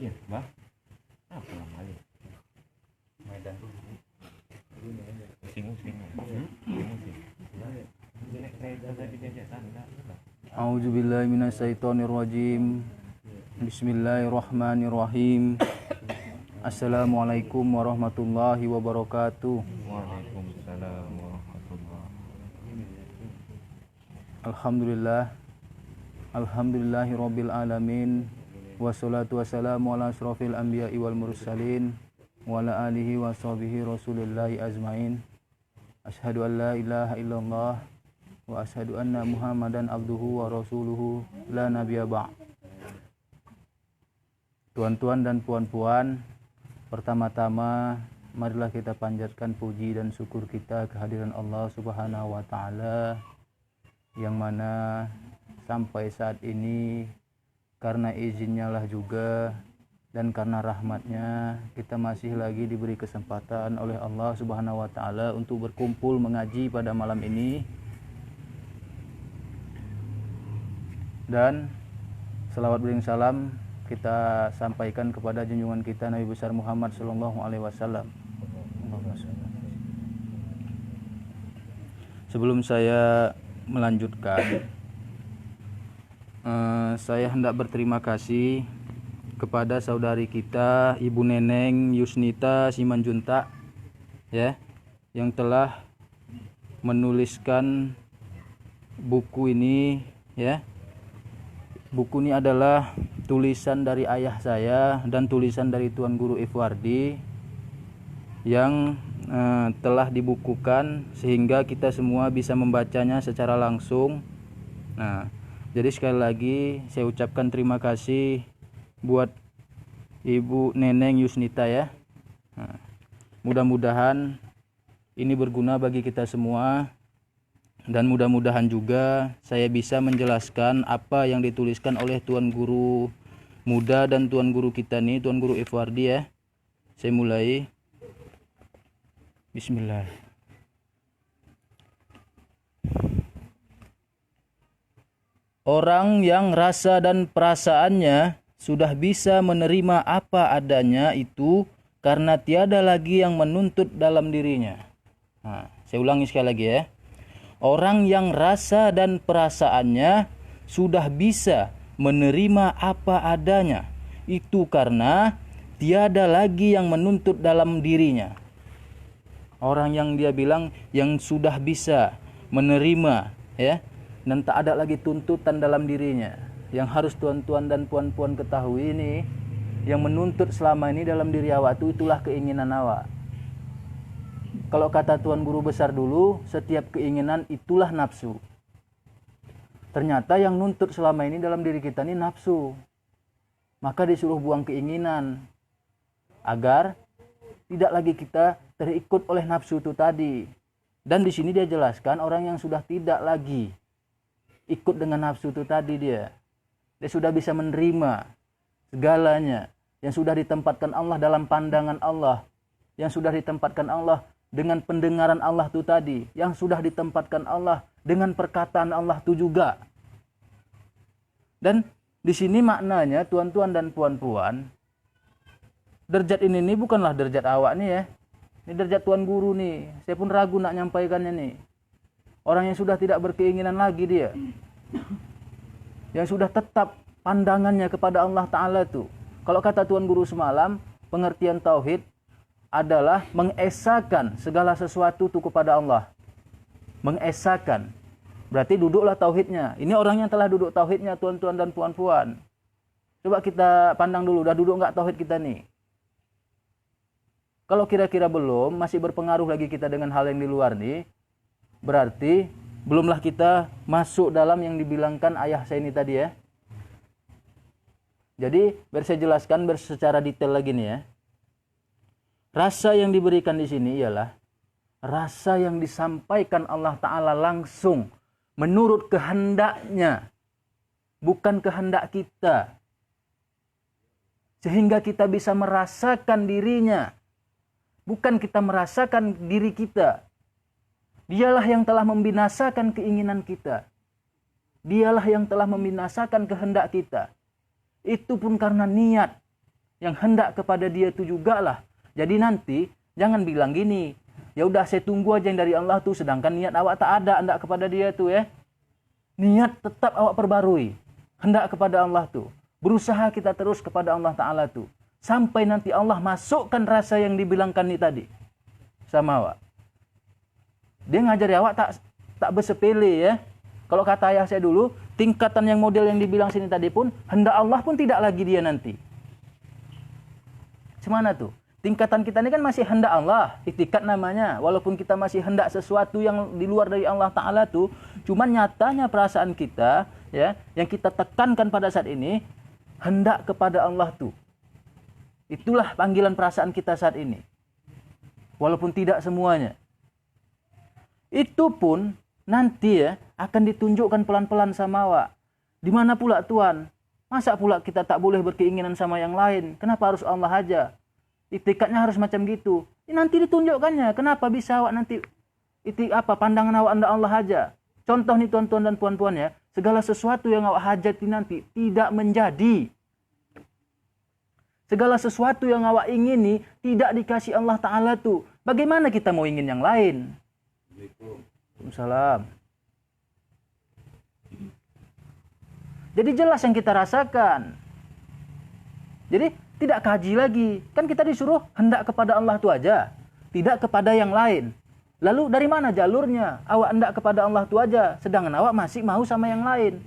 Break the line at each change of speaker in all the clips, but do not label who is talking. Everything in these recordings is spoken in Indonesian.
Iya, Bah. Apa namanya?
Medan dulu.
Singgung.
A'udzubillahi minasyaitonirrajim. Bismillahirrahmanirrahim. Assalamualaikum warahmatullahi wabarakatuh.
Waalaikumsalam warahmatullahi.
Alhamdulillahirabbil alamin. Wassalatu wassalamu ala asyrofil anbiya'i wal mursalin wa ala alihi wa sahbihi rasulillahi azmain. Asyhadu an la ilaha illallah wa asyhadu anna Muhammadan abduhu wa rasuluhu la nabiyya ba'. Tuan-tuan dan puan-puan, pertama-tama marilah kita panjatkan puji dan syukur kita kehadiran Allah Subhanahu wa taala yang mana sampai saat ini karena izinnya lah juga dan karena rahmatnya kita masih lagi diberi kesempatan oleh Allah Subhanahu wa taala untuk berkumpul mengaji pada malam ini. Dan selawat bering salam kita sampaikan kepada junjungan kita Nabi besar Muhammad sallallahu alaihi wasallam. Sebelum saya melanjutkan, saya hendak berterima kasih kepada saudari kita Ibu Neneng Yusnita Simanjuntak ya, yang telah menuliskan buku ini ya. Buku ini adalah tulisan dari ayah saya dan tulisan dari Tuan Guru Ifwardi yang telah dibukukan sehingga kita semua bisa membacanya secara langsung. Nah, jadi sekali lagi saya ucapkan terima kasih buat Ibu Neneng Yusnita ya. Nah, mudah-mudahan ini berguna bagi kita semua. Dan mudah-mudahan juga saya bisa menjelaskan apa yang dituliskan oleh Tuan Guru muda dan Tuan Guru kita nih, Tuan Guru Ifwardi ya. Saya mulai. Bismillah. Orang yang rasa dan perasaannya sudah bisa menerima apa adanya itu karena tiada lagi yang menuntut dalam dirinya. Nah, saya ulangi sekali lagi ya. Orang yang rasa dan perasaannya sudah bisa menerima apa adanya itu karena tiada lagi yang menuntut dalam dirinya. Orang yang dia bilang yang sudah bisa menerima ya, dan tak ada lagi tuntutan dalam dirinya. Yang harus tuan-tuan dan puan-puan ketahui ini, yang menuntut selama ini dalam diri awak itu itulah keinginan awak. Kalau kata Tuan Guru besar dulu, setiap keinginan itulah nafsu. Ternyata yang nuntut selama ini dalam diri kita ini nafsu. Maka disuruh buang keinginan agar tidak lagi kita terikut oleh nafsu itu tadi. Dan di sini dia jelaskan orang yang sudah tidak lagi ikut dengan nafsu itu tadi dia sudah bisa menerima segalanya yang sudah ditempatkan Allah dalam pandangan Allah, yang sudah ditempatkan Allah dengan pendengaran Allah itu tadi, yang sudah ditempatkan Allah dengan perkataan Allah itu juga. Dan di sini maknanya tuan-tuan dan puan-puan, derajat ini bukanlah derajat awak nih ya. Ini derajat Tuan Guru nih. Saya pun ragu nak nyampaikannya nih. Orang yang sudah tidak berkeinginan lagi dia. Yang sudah tetap pandangannya kepada Allah Ta'ala itu. Kalau kata Tuan Guru semalam, pengertian tauhid adalah mengesahkan segala sesuatu itu kepada Allah. Mengesahkan. Berarti duduklah tauhidnya. Ini orang yang telah duduk tauhidnya, tuan-tuan dan puan-puan. Coba kita pandang dulu, udah duduk enggak tauhid kita nih? Kalau kira-kira belum, masih berpengaruh lagi kita dengan hal yang di luar nih, berarti belumlah kita masuk dalam yang dibilangkan ayah saya ini tadi ya. Jadi, biar saya jelaskan secara detail lagi nih ya. Rasa yang diberikan di sini ialah rasa yang disampaikan Allah Ta'ala langsung menurut kehendaknya, bukan kehendak kita. Sehingga kita bisa merasakan dirinya, bukan kita merasakan diri kita. Dialah yang telah membinasakan keinginan kita. Dialah yang telah membinasakan kehendak kita. Itu pun karena niat yang hendak kepada dia itu juga lah. Jadi nanti jangan bilang gini, ya udah saya tunggu aja yang dari Allah tuh, sedangkan niat awak tak ada hendak kepada dia tuh ya. Niat tetap awak perbarui, hendak kepada Allah tuh. Berusaha kita terus kepada Allah Ta'ala tuh. Sampai nanti Allah masukkan rasa yang dibilangkan ini tadi sama awak. Dia ngajari awak tak bersepele ya. Kalau kata ayah saya dulu, tingkatan yang model yang dibilang sini tadi pun, hendak Allah pun tidak lagi dia nanti. Semana tuh? Tingkatan kita ini kan masih hendak Allah, iktikat namanya. Walaupun kita masih hendak sesuatu yang di luar dari Allah Ta'ala tuh, cuman nyatanya perasaan kita, ya, yang kita tekankan pada saat ini, hendak kepada Allah tuh. Itulah panggilan perasaan kita saat ini. Walaupun tidak semuanya. Itu pun nanti ya akan ditunjukkan pelan-pelan sama awak. Di mana pula Tuhan? Masa pula kita tak boleh berkeinginan sama yang lain? Kenapa harus Allah aja? Itikadnya harus macam gitu. Ini nanti ditunjukkannya. Kenapa bisa awak nanti pandangan awak anda Allah aja? Contoh nih tuan-tuan dan puan-puan ya, segala sesuatu yang awak hajati nanti tidak menjadi. Segala sesuatu yang awak ingini tidak dikasih Allah Ta'ala tuh. Bagaimana kita mau ingin yang lain? Waalaikumsalam. Jadi jelas yang kita rasakan. Jadi tidak kaji lagi. Kan kita disuruh hendak kepada Allah itu aja. Tidak kepada yang lain. Lalu dari mana jalurnya? Awak hendak kepada Allah itu aja. Sedangkan awak masih mau sama yang lain.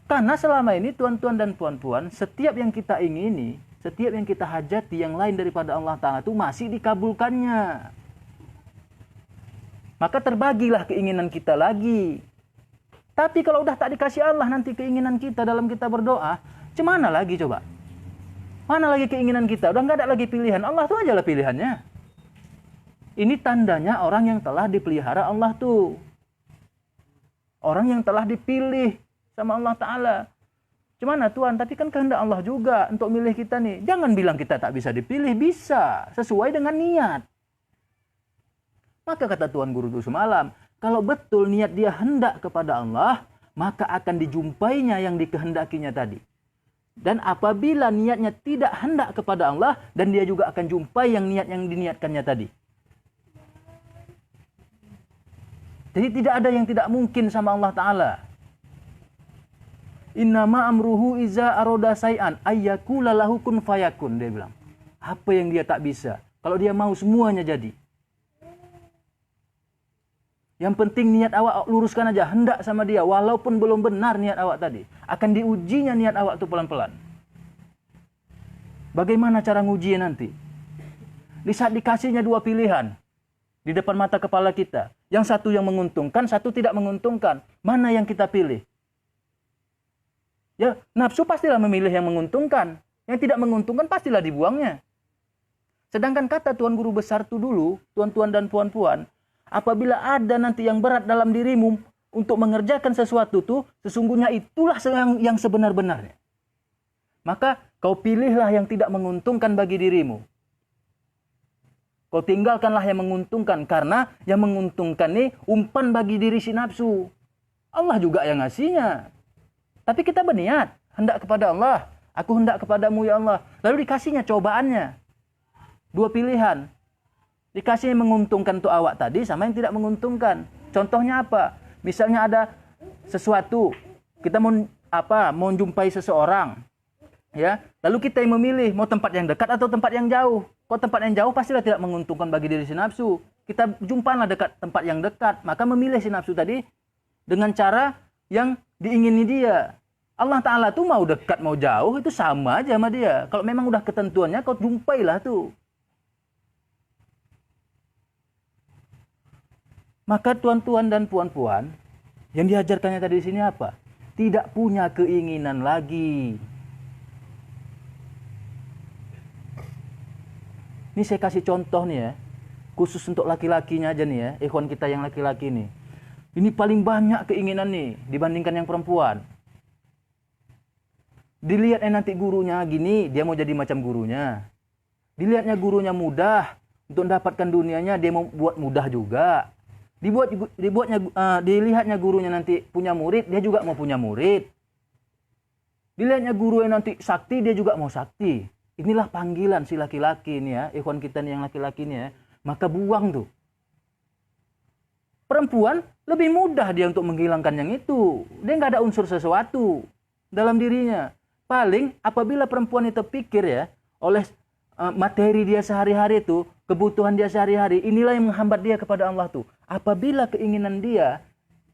Karena selama ini tuan-tuan dan puan-puan, setiap yang kita ingini, setiap yang kita hajati yang lain daripada Allah Ta'ala itu masih dikabulkannya. Maka terbagilah keinginan kita lagi. Tapi kalau udah tak dikasih Allah nanti keinginan kita dalam kita berdoa, cemana lagi coba? Mana lagi keinginan kita? Udah nggak ada lagi pilihan. Allah tuh aja lah pilihannya. Ini tandanya orang yang telah dipelihara Allah tuh. Orang yang telah dipilih sama Allah Ta'ala. Cemana Tuhan? Tapi kan kehendak Allah juga untuk milih kita nih. Jangan bilang kita tak bisa dipilih. Bisa. Sesuai dengan niat. Maka kata Tuhan Guru itu semalam, kalau betul niat dia hendak kepada Allah, maka akan dijumpainya yang dikehendakinya tadi. Dan apabila niatnya tidak hendak kepada Allah, dan dia juga akan jumpai yang diniatkannya tadi. Jadi tidak ada yang tidak mungkin sama Allah Ta'ala. Innama amruhu iza aroda say'an ayyakula lahu kun fayakun. Dia bilang, apa yang dia tak bisa? Kalau dia mau semuanya jadi. Yang penting niat awak luruskan aja, hendak sama dia. Walaupun belum benar niat awak tadi. Akan diujinya niat awak itu pelan-pelan. Bagaimana cara ngujinya nanti? Di saat dikasihnya dua pilihan. Di depan mata kepala kita. Yang satu yang menguntungkan, satu tidak menguntungkan. Mana yang kita pilih? Ya, nafsu pastilah memilih yang menguntungkan. Yang tidak menguntungkan pastilah dibuangnya. Sedangkan kata Tuan Guru Besar itu dulu, tuan-tuan dan puan-puan, apabila ada nanti yang berat dalam dirimu untuk mengerjakan sesuatu tuh, sesungguhnya itulah yang sebenar-benarnya. Maka kau pilihlah yang tidak menguntungkan bagi dirimu. Kau tinggalkanlah yang menguntungkan, karena yang menguntungkan ini umpan bagi diri si nafsu. Allah juga yang ngasihnya. Tapi kita berniat, hendak kepada Allah. Aku hendak kepadamu ya Allah. Lalu dikasihnya cobaannya. Dua pilihan. Dikasih yang menguntungkan untuk awak tadi sama yang tidak menguntungkan. Contohnya apa? Misalnya ada sesuatu, kita mau jumpai seseorang, ya. Lalu kita yang memilih mau tempat yang dekat atau tempat yang jauh. Kalau tempat yang jauh pastilah tidak menguntungkan bagi diri si nafsu. Kita jumpalah dekat tempat yang dekat, maka memilih si nafsu tadi dengan cara yang diingini dia. Allah Ta'ala tuh mau dekat mau jauh itu sama aja sama dia. Kalau memang udah ketentuannya kau jumpailah tuh. Maka tuan-tuan dan puan-puan, yang diajarkannya tadi di sini apa? Tidak punya keinginan lagi. Ini saya kasih contoh nih ya, khusus untuk laki-lakinya aja nih ya, ikhwan kita yang laki-laki nih. Ini paling banyak keinginan nih dibandingkan yang perempuan. Dilihatnya nanti gurunya gini, dia mau jadi macam gurunya. Dilihatnya gurunya mudah, untuk mendapatkan dunianya dia mau buat mudah juga. Dilihatnya gurunya nanti punya murid, dia juga mau punya murid. Dilihatnya guru yang nanti sakti, dia juga mau sakti. Inilah panggilan si laki-laki ini ya, ikhwan kita nih yang laki-laki ini ya. Maka buang tuh. Perempuan lebih mudah dia untuk menghilangkan yang itu. Dia nggak ada unsur sesuatu dalam dirinya. Paling apabila perempuan itu pikir ya, oleh materi dia sehari-hari itu, kebutuhan dia sehari-hari, inilah yang menghambat dia kepada Allah tuh. Apabila keinginan dia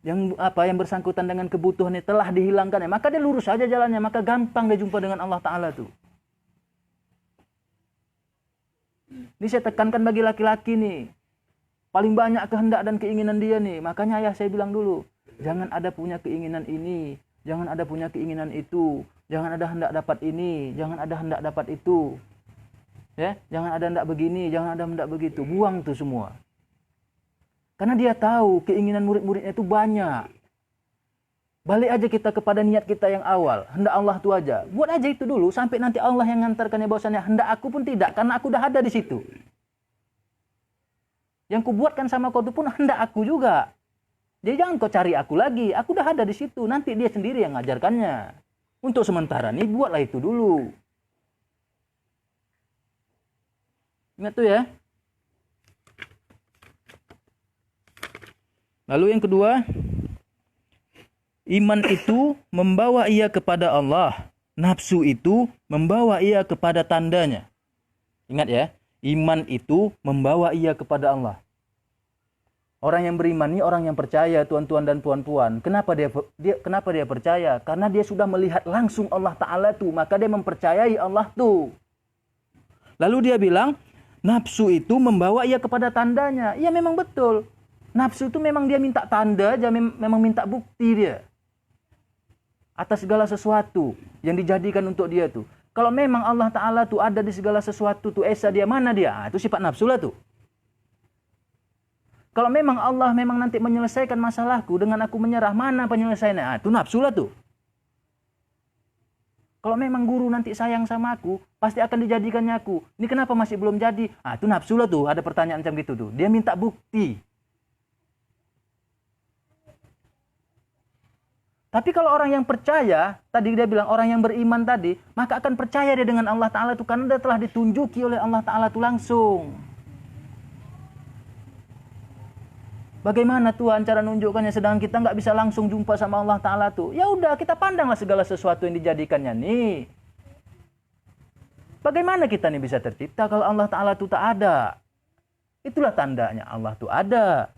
yang bersangkutan dengan kebutuhannya telah dihilangkan, ya, maka dia lurus saja jalannya, maka gampang dia jumpa dengan Allah Ta'ala tuh. Ini saya tekankan bagi laki-laki nih. Paling banyak kehendak dan keinginan dia nih. Makanya ayah saya bilang dulu, jangan ada punya keinginan ini, jangan ada punya keinginan itu, jangan ada hendak dapat ini, jangan ada hendak dapat itu. Ya, jangan ada hendak begini, jangan ada hendak begitu. Buang tuh semua. Karena dia tahu keinginan murid-muridnya itu banyak. Balik aja kita kepada niat kita yang awal. Hendak Allah itu aja. Buat aja itu dulu sampai nanti Allah yang ngantarkannya bahwasannya hendak aku pun tidak. Karena aku udah ada di situ. Yang kubuatkan sama kau itu pun hendak aku juga. Jadi jangan kau cari aku lagi. Aku udah ada di situ. Nanti dia sendiri yang ngajarkannya. Untuk sementara nih buatlah itu dulu. Ingat tuh ya. Lalu yang kedua, iman itu membawa ia kepada Allah. Nafsu itu membawa ia kepada tandanya. Ingat ya, iman itu membawa ia kepada Allah. Orang yang beriman ini orang yang percaya, tuan-tuan dan puan-puan. Kenapa dia percaya? Karena dia sudah melihat langsung Allah Ta'ala tuh, maka dia mempercayai Allah tuh. Lalu dia bilang, nafsu itu membawa ia kepada tandanya. Iya memang betul. Nafsu itu memang dia minta tanda aja, memang minta bukti dia. Atas segala sesuatu yang dijadikan untuk dia tuh. Kalau memang Allah Ta'ala tuh ada di segala sesuatu tuh, esa dia, mana dia? Itu sifat nafsu lah tuh. Kalau memang Allah memang nanti menyelesaikan masalahku dengan aku menyerah, mana penyelesaiannya? Itu nafsu lah tuh. Kalau memang guru nanti sayang sama aku, pasti akan dijadikannya aku. Ini kenapa masih belum jadi? Itu nafsu lah tuh, ada pertanyaan macam gitu tuh. Dia minta bukti. Tapi kalau orang yang percaya, tadi dia bilang orang yang beriman tadi, maka akan percaya dia dengan Allah Ta'ala itu karena dia telah ditunjuki oleh Allah Ta'ala itu langsung. Bagaimana Tuhan cara nunjukkannya sedangkan kita nggak bisa langsung jumpa sama Allah Ta'ala tuh? Ya udah, kita pandanglah segala sesuatu yang dijadikannya nih. Bagaimana kita nih bisa tercipta kalau Allah Ta'ala itu tak ada? Itulah tandanya Allah itu ada.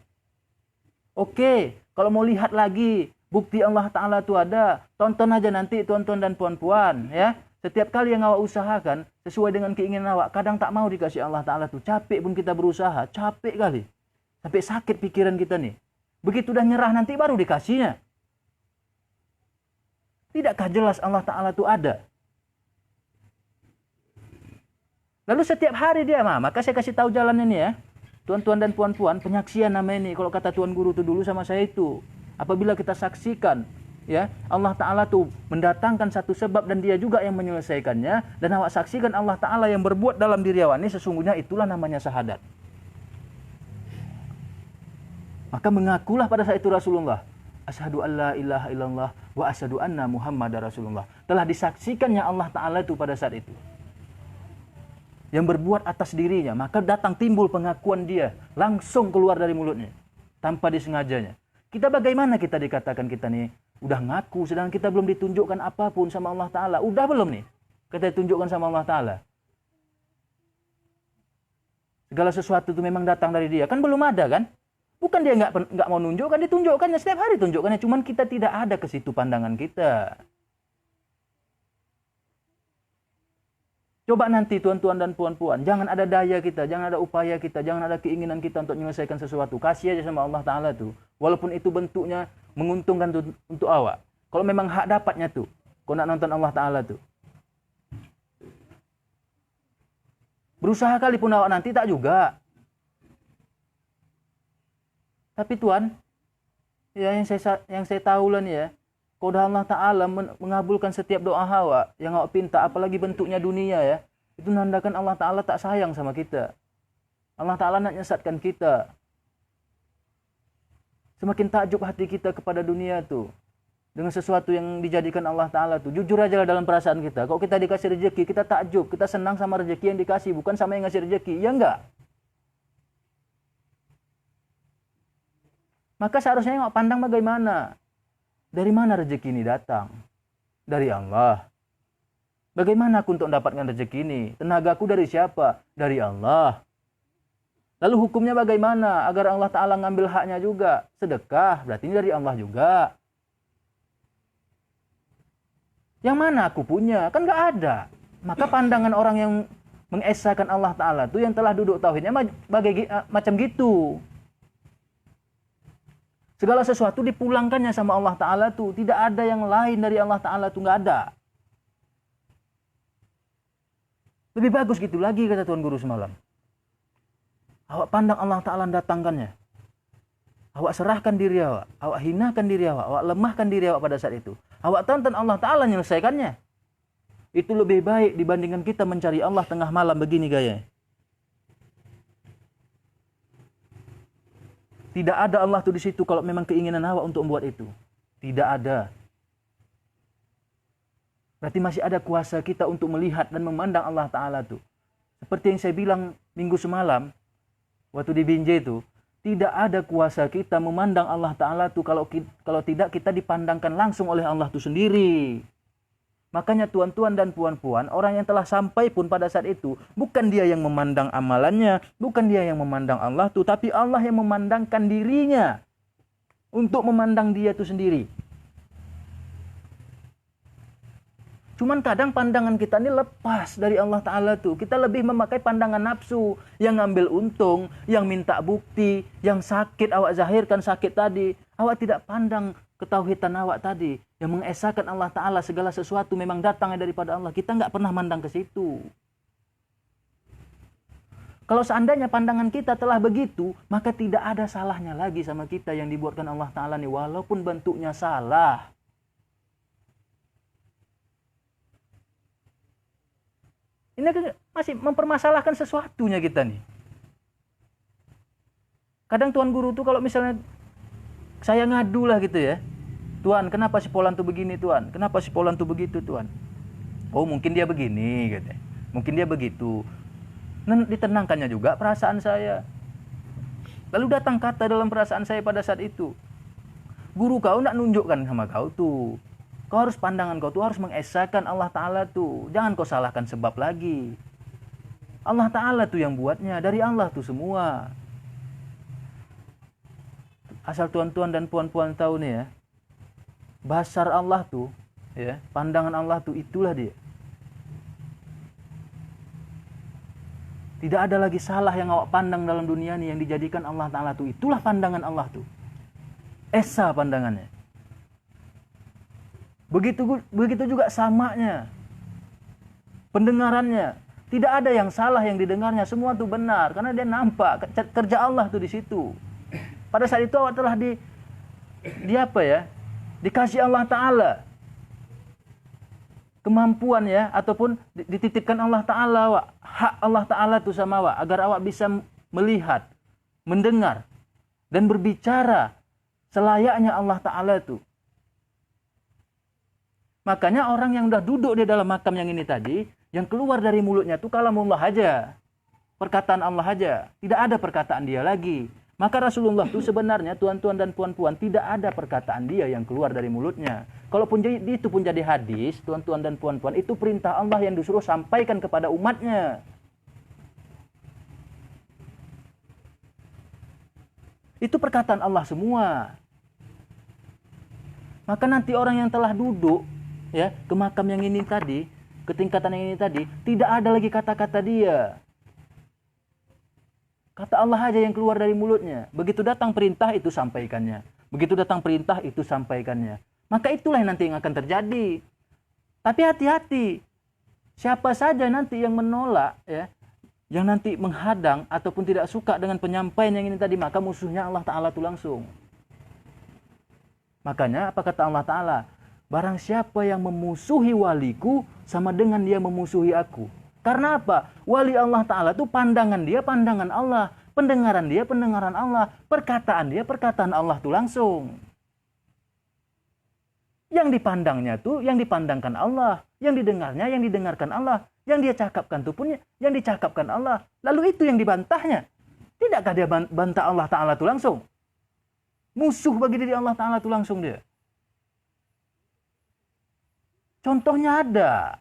Oke, kalau mau lihat lagi bukti Allah Ta'ala itu ada, tonton aja nanti tuan-tuan dan puan-puan ya. Setiap kali yang awak usahakan sesuai dengan keinginan awak, kadang tak mau dikasih Allah Ta'ala tuh. Capek pun kita berusaha, capek kali. Sampai sakit pikiran kita nih. Begitu udah nyerah nanti baru dikasihnya. Tidakkah jelas Allah Ta'ala itu ada? Lalu setiap hari dia, maka saya kasih tahu jalannya nih ya. Tuan-tuan dan puan-puan, penyaksian namanya ini. Kalau kata tuan guru itu dulu sama saya itu. Apabila kita saksikan, ya Allah Ta'ala tuh mendatangkan satu sebab dan dia juga yang menyelesaikannya. Dan awak saksikan Allah Ta'ala yang berbuat dalam diri awak ini, sesungguhnya itulah namanya syahadat. Maka mengakulah pada saat itu Rasulullah. Asyhadu an la ilaha illallah wa asyhadu anna Muhammadar Rasulullah. Telah disaksikannya Allah Ta'ala itu pada saat itu. Yang berbuat atas dirinya. Maka datang timbul pengakuan dia. Langsung keluar dari mulutnya. Tanpa disengajanya. Kita bagaimana kita dikatakan kita nih udah ngaku sedangkan kita belum ditunjukkan apapun sama Allah Ta'ala. Udah belum nih kita ditunjukkan sama Allah Ta'ala? Segala sesuatu itu memang datang dari dia. Kan belum ada kan? Bukan dia nggak mau nunjukkan, ditunjukkannya setiap hari tunjukkannya. Cuman kita tidak ada ke situ pandangan kita. Coba nanti tuan-tuan dan puan-puan, jangan ada daya kita, jangan ada upaya kita, jangan ada keinginan kita untuk menyelesaikan sesuatu. Kasih aja sama Allah Ta'ala tuh. Walaupun itu bentuknya menguntungkan untuk awak. Kalau memang hak dapatnya tuh, kau nak nonton Allah Ta'ala tuh. Berusaha kali pun awak nanti tak juga. Tapi Tuhan, ya yang saya tahu lah nih ya, kalau udah Allah Ta'ala mengabulkan setiap doa hawa yang awak pinta, apalagi bentuknya dunia ya, itu menandakan Allah Ta'ala tak sayang sama kita. Allah Ta'ala nak nyesatkan kita. Semakin takjub hati kita kepada dunia tuh. dengan sesuatu yang dijadikan Allah Ta'ala tuh. Jujur aja lah dalam perasaan kita. Kalau kita dikasih rezeki, kita takjub, kita senang sama rezeki yang dikasih, bukan sama yang ngasih rezeki. Ya enggak? Maka seharusnya yang pandang bagaimana? Dari mana rezeki ini datang? Dari Allah. Bagaimana aku untuk mendapatkan rezeki ini? Tenagaku dari siapa? Dari Allah. Lalu hukumnya bagaimana? Agar Allah Ta'ala ngambil haknya juga. Sedekah, berarti ini dari Allah juga. Yang mana aku punya? Kan gak ada. Maka pandangan orang yang mengesahkan Allah Ta'ala itu yang telah duduk tauhidnya macam gitu. Segala sesuatu dipulangkannya sama Allah Ta'ala tuh. Tidak ada yang lain dari Allah Ta'ala tuh, gak ada. Lebih bagus gitu lagi, kata Tuan Guru semalam. Awak pandang Allah Ta'ala datangkannya. Awak serahkan diri awak. Awak hinakan diri awak. Awak lemahkan diri awak pada saat itu. Awak tonton Allah Ta'ala menyelesaikannya. Itu lebih baik dibandingkan kita mencari Allah tengah malam begini gaya. Tidak ada Allah tuh di situ kalau memang keinginan awak untuk membuat itu. Tidak ada. Berarti masih ada kuasa kita untuk melihat dan memandang Allah Ta'ala tuh. Seperti yang saya bilang minggu semalam, waktu di Binjai itu, tidak ada kuasa kita memandang Allah Ta'ala tuh kalau tidak kita dipandangkan langsung oleh Allah tuh sendiri. Makanya tuan-tuan dan puan-puan, orang yang telah sampai pun pada saat itu, bukan dia yang memandang amalannya, bukan dia yang memandang Allah tuh, tapi Allah yang memandangkan dirinya untuk memandang dia tuh sendiri. Cuman kadang pandangan kita ini lepas dari Allah Ta'ala tuh. Kita lebih memakai pandangan nafsu. Yang ngambil untung, yang minta bukti, yang sakit awak zahirkan sakit tadi. Awak tidak pandang ketauhidan awak tadi. Yang mengesahkan Allah Ta'ala segala sesuatu memang datangnya daripada Allah. Kita nggak pernah mandang ke situ. Kalau seandainya pandangan kita telah begitu, maka tidak ada salahnya lagi sama kita yang dibuatkan Allah Ta'ala nih. Walaupun bentuknya salah. Ini masih mempermasalahkan sesuatunya kita nih. Kadang Tuan Guru tuh kalau misalnya saya ngadu lah gitu ya. Tuan, kenapa si Polan tuh begini Tuan? Kenapa si Polan tuh begitu Tuan? Oh mungkin dia begini gitu. Mungkin dia begitu. Ditenangkannya juga perasaan saya. Lalu datang kata dalam perasaan saya pada saat itu. Guru kau nak nunjukkan sama kau tuh. Kau harus pandangan kau tuh harus mengesahkan Allah Ta'ala tuh. Jangan kau salahkan sebab lagi. Allah Ta'ala tuh yang buatnya. Dari Allah tuh semua. Asal tuan-tuan dan puan-puan tahu nih ya. Basar Allah tuh. Ya, pandangan Allah tuh itulah dia. Tidak ada lagi salah yang awak pandang dalam dunia ini yang dijadikan Allah Ta'ala tuh. Itulah pandangan Allah tuh. Esa pandangannya. Begitu juga samanya. Pendengarannya. Tidak ada yang salah yang didengarnya. Semua itu benar. Karena dia nampak. Kerja Allah tuh di situ. Pada saat itu awak telah dikasih Allah Ta'ala. Kemampuan ya. Ataupun dititipkan Allah Ta'ala awak. Hak Allah Ta'ala tuh sama awak. Agar awak bisa melihat. Mendengar. Dan berbicara. Selayaknya Allah Ta'ala tuh. Makanya orang yang udah duduk di dalam makam yang ini tadi, yang keluar dari mulutnya itu kalamullah aja. Perkataan Allah aja. Tidak ada perkataan dia lagi. Maka Rasulullah itu sebenarnya tuan-tuan dan puan-puan tidak ada perkataan dia yang keluar dari mulutnya. Kalaupun itu pun jadi hadis, tuan-tuan dan puan-puan, itu perintah Allah yang disuruh sampaikan kepada umatnya. Itu perkataan Allah semua. Maka nanti orang yang telah duduk ya, ke makam yang ini tadi, ke tingkatan yang ini tadi, tidak ada lagi kata-kata dia. Kata Allah aja yang keluar dari mulutnya. Begitu datang perintah itu sampaikannya. Begitu datang perintah itu sampaikannya. Maka itulah yang nanti yang akan terjadi. Tapi hati-hati. Siapa saja nanti yang menolak ya, yang nanti menghadang ataupun tidak suka dengan penyampaian yang ini tadi, maka musuhnya Allah Ta'ala itu langsung. Makanya apa kata Allah Ta'ala? Barang siapa yang memusuhi waliku sama dengan dia memusuhi aku. Karena apa? Wali Allah Ta'ala itu pandangan dia pandangan Allah. Pendengaran dia pendengaran Allah. Perkataan dia perkataan Allah itu langsung. Yang dipandangnya tuh yang dipandangkan Allah, yang didengarnya yang didengarkan Allah, yang dia cakapkan tuh pun yang dicakapkan Allah. Lalu itu yang dibantahnya. Tidakkah dia bantah Allah Ta'ala tuh langsung? Musuh bagi diri Allah Ta'ala tuh langsung dia. Contohnya ada.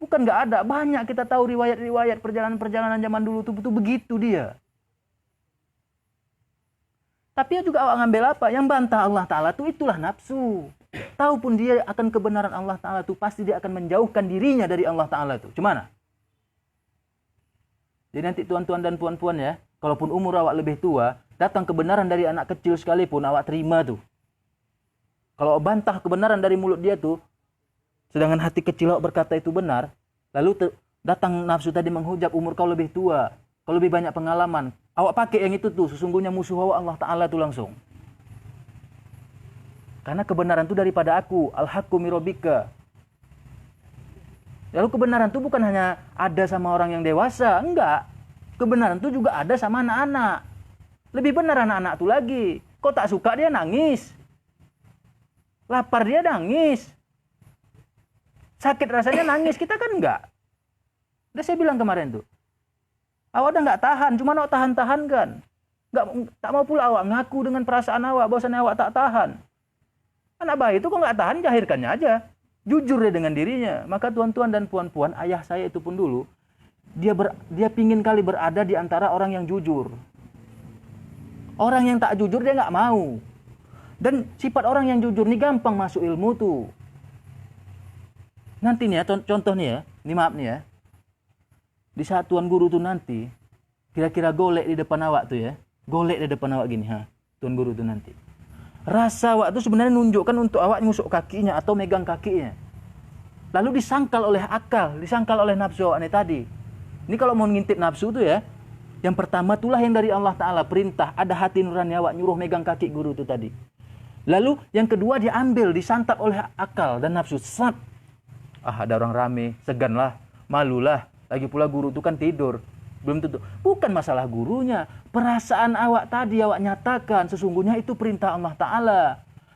Bukan nggak ada, banyak kita tahu riwayat-riwayat perjalanan-perjalanan zaman dulu tuh begitu dia. Tapi juga awak ngambil apa? Yang bantah Allah Ta'ala tuh itulah nafsu. Tahu pun dia akan kebenaran Allah Ta'ala tuh pasti dia akan menjauhkan dirinya dari Allah Ta'ala tuh. Cumana? Jadi nanti tuan-tuan dan puan-puan ya, kalaupun umur awak lebih tua, datang kebenaran dari anak kecil sekalipun awak terima tuh. Kalau bantah kebenaran dari mulut dia tuh, sedangkan hati kecil awak berkata itu benar, lalu datang nafsu tadi menghujat umur kau lebih tua, kau lebih banyak pengalaman, awak pakai yang itu tuh, sesungguhnya musuh awak Allah Ta'ala tuh langsung. Karena kebenaran itu daripada aku, al-haqqu mirobika. Lalu kebenaran itu bukan hanya ada sama orang yang dewasa, enggak. Kebenaran itu juga ada sama anak-anak. Lebih benar anak-anak itu lagi. Kau tak suka dia nangis. Lapar dia nangis. Sakit rasanya nangis, kita kan enggak. Udah saya bilang kemarin tuh. Awak udah enggak tahan, cuma awak tahan-tahan kan. Enggak, tak mau pula awak ngaku dengan perasaan awak, bahwasanya awak tak tahan. Anak bayi itu kok enggak tahan, jahirkannya aja. Jujur dia dengan dirinya. Maka tuan-tuan dan puan-puan, ayah saya itu pun dulu, dia pingin kali berada di antara orang yang jujur. Orang yang tak jujur dia nggak mau. Dan sifat orang yang jujur ini gampang masuk ilmu tuh. Nanti nih ya, contoh nih ya, ini maaf nih ya. Di saat tuan guru tuh nanti, kira-kira golek di depan awak tuh ya. Golek di depan awak gini, tuan guru tuh nanti. Rasa awak itu sebenarnya nunjukkan untuk awak nyusuk kakinya atau megang kakinya. Lalu disangkal oleh akal, disangkal oleh nafsu awak ini tadi. Ini kalau mau ngintip nafsu tuh ya, yang pertama itulah yang dari Allah Ta'ala, perintah, ada hati nurani awak nyuruh megang kaki guru itu tadi. Lalu yang kedua diambil, disantap oleh akal dan nafsu. Sat. Ada orang rame, seganlah, malulah. Lagi pula guru itu kan tidur. Belum tentu. Bukan masalah gurunya. Perasaan awak tadi awak nyatakan sesungguhnya itu perintah Allah Ta'ala.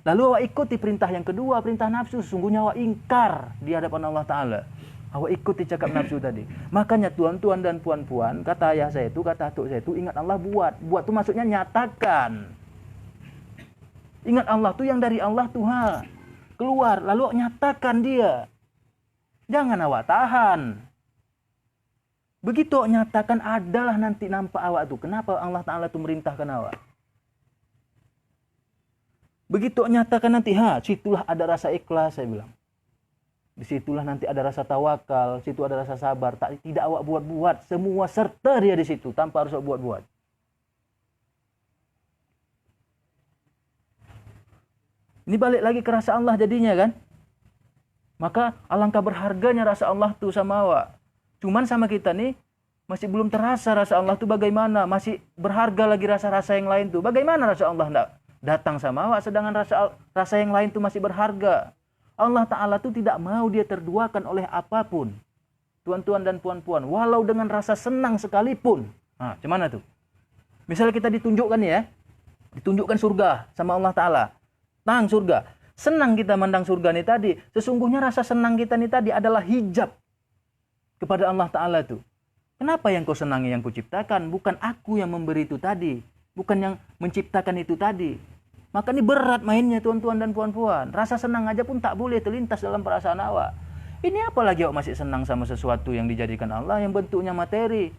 Lalu awak ikuti perintah yang kedua, perintah nafsu. Sesungguhnya awak ingkar di hadapan Allah Ta'ala. Awak ikuti cakap nafsu tadi. Makanya tuan-tuan dan puan-puan, kata ayah saya itu, kata atuk saya itu, ingat Allah buat. Buat itu maksudnya nyatakan. Ingat Allah itu yang dari Allah Tuhan. Keluar, lalu awak nyatakan dia. Jangan awak tahan. Begitu nyatakan adalah nanti nampak awak tuh. Kenapa Allah Ta'ala tuh merintahkan awak? Begitu nyatakan nanti, situlah ada rasa ikhlas, saya bilang. Disitulah nanti ada rasa tawakal, situ ada rasa sabar. Tidak awak buat-buat, semua serta dia di situ tanpa harus awak buat-buat. Ini balik lagi ke rasa Allah jadinya kan? Maka alangkah berharganya rasa Allah tuh sama awak. Cuman sama kita nih masih belum terasa rasa Allah itu bagaimana. Masih berharga lagi rasa-rasa yang lain tuh. Bagaimana rasa Allah enggak datang sama awak sedangkan rasa yang lain tuh masih berharga. Allah Ta'ala tuh tidak mau dia terduakan oleh apapun. Tuan-tuan dan puan-puan. Walau dengan rasa senang sekalipun. Gimana tuh? Misalnya kita ditunjukkan ya. Ditunjukkan surga sama Allah Ta'ala. Tang surga. Senang kita mandang surga nih tadi. Sesungguhnya rasa senang kita nih tadi adalah hijab kepada Allah Ta'ala tuh. Kenapa yang kau senangi yang kuciptakan? Bukan aku yang memberi itu tadi. Bukan yang menciptakan itu tadi. Maka ini berat mainnya tuan-tuan dan puan-puan. Rasa senang aja pun tak boleh terlintas dalam perasaan awak. Ini apalagi awak masih senang sama sesuatu yang dijadikan Allah yang bentuknya materi.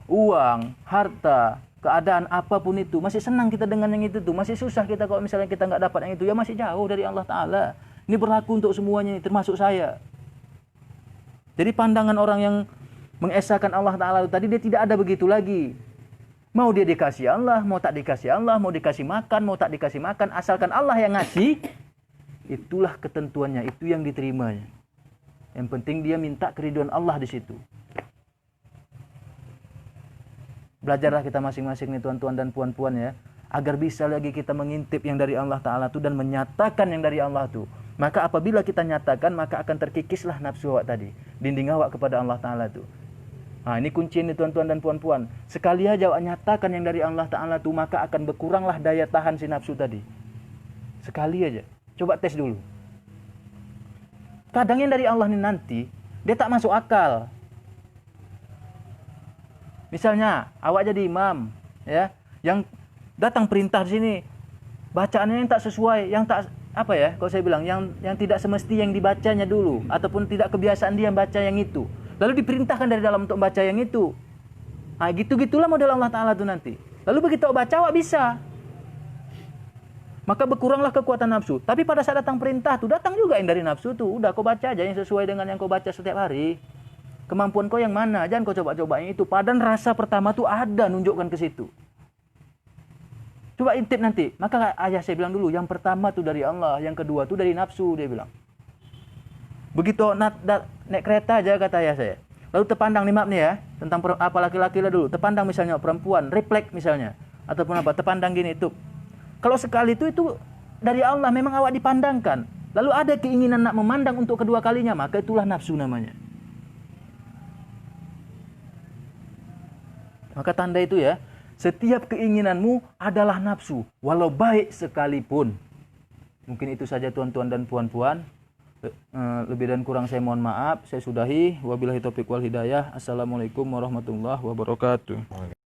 Uang, harta, keadaan apapun itu. Masih senang kita dengan yang itu tuh. Masih susah kita kalau misalnya kita nggak dapat yang itu. Ya masih jauh dari Allah Ta'ala. Ini berlaku untuk semuanya, termasuk saya. Jadi pandangan orang yang mengesahkan Allah Ta'ala tadi dia tidak ada begitu lagi. Mau dia dikasih Allah, mau tak dikasih Allah, mau dikasih makan, mau tak dikasih makan, asalkan Allah yang ngasih, itulah ketentuannya, itu yang diterimanya. Yang penting dia minta keridhaan Allah di situ. Belajarlah kita masing-masing nih tuan-tuan dan puan-puan ya, agar bisa lagi kita mengintip yang dari Allah Ta'ala itu dan menyatakan yang dari Allah itu. Maka apabila kita nyatakan, maka akan terkikislah nafsu awak tadi. Dinding awak kepada Allah Ta'ala itu. Ini kunci ini tuan-tuan dan puan-puan. Sekali aja awak nyatakan yang dari Allah Ta'ala itu, maka akan berkuranglah daya tahan si nafsu tadi. Sekali aja. Coba tes dulu. Kadang yang dari Allah ini nanti dia tak masuk akal. Misalnya awak jadi imam, ya, yang datang perintah di sini, bacaannya yang tak sesuai, yang tak apa ya, kalau saya bilang yang tidak semesti yang dibacanya dulu, ataupun tidak kebiasaan dia baca yang itu. Lalu diperintahkan dari dalam untuk baca yang itu. Nah, gitu-gitulah model Allah Ta'ala itu nanti. Lalu begitu baca, awak bisa. Maka berkuranglah kekuatan nafsu. Tapi pada saat datang perintah tuh, datang juga yang dari nafsu tuh. Udah kau baca aja yang sesuai dengan yang kau baca setiap hari. Kemampuan kau yang mana? Jangan kau coba-coba yang itu. Padahal rasa pertama tuh ada nunjukkan ke situ. Coba intip nanti. Maka ayah saya bilang dulu, yang pertama tuh dari Allah, yang kedua tuh dari nafsu, dia bilang. Begitu naik kereta aja kata ayah saya. Lalu terpandang nih maaf nih ya, tentang apa laki-laki lah dulu. Terpandang misalnya perempuan, refleks misalnya. Ataupun apa, terpandang gini tuh. Kalau sekali itu dari Allah, memang awak dipandangkan. Lalu ada keinginan nak memandang untuk kedua kalinya, maka itulah nafsu namanya. Maka tanda itu ya, setiap keinginanmu adalah nafsu, walau baik sekalipun. Mungkin itu saja tuan-tuan dan puan-puan. Lebih dan kurang saya mohon maaf. Saya sudahi. Wabillahi taufiq wal hidayah. Assalamualaikum warahmatullahi wabarakatuh.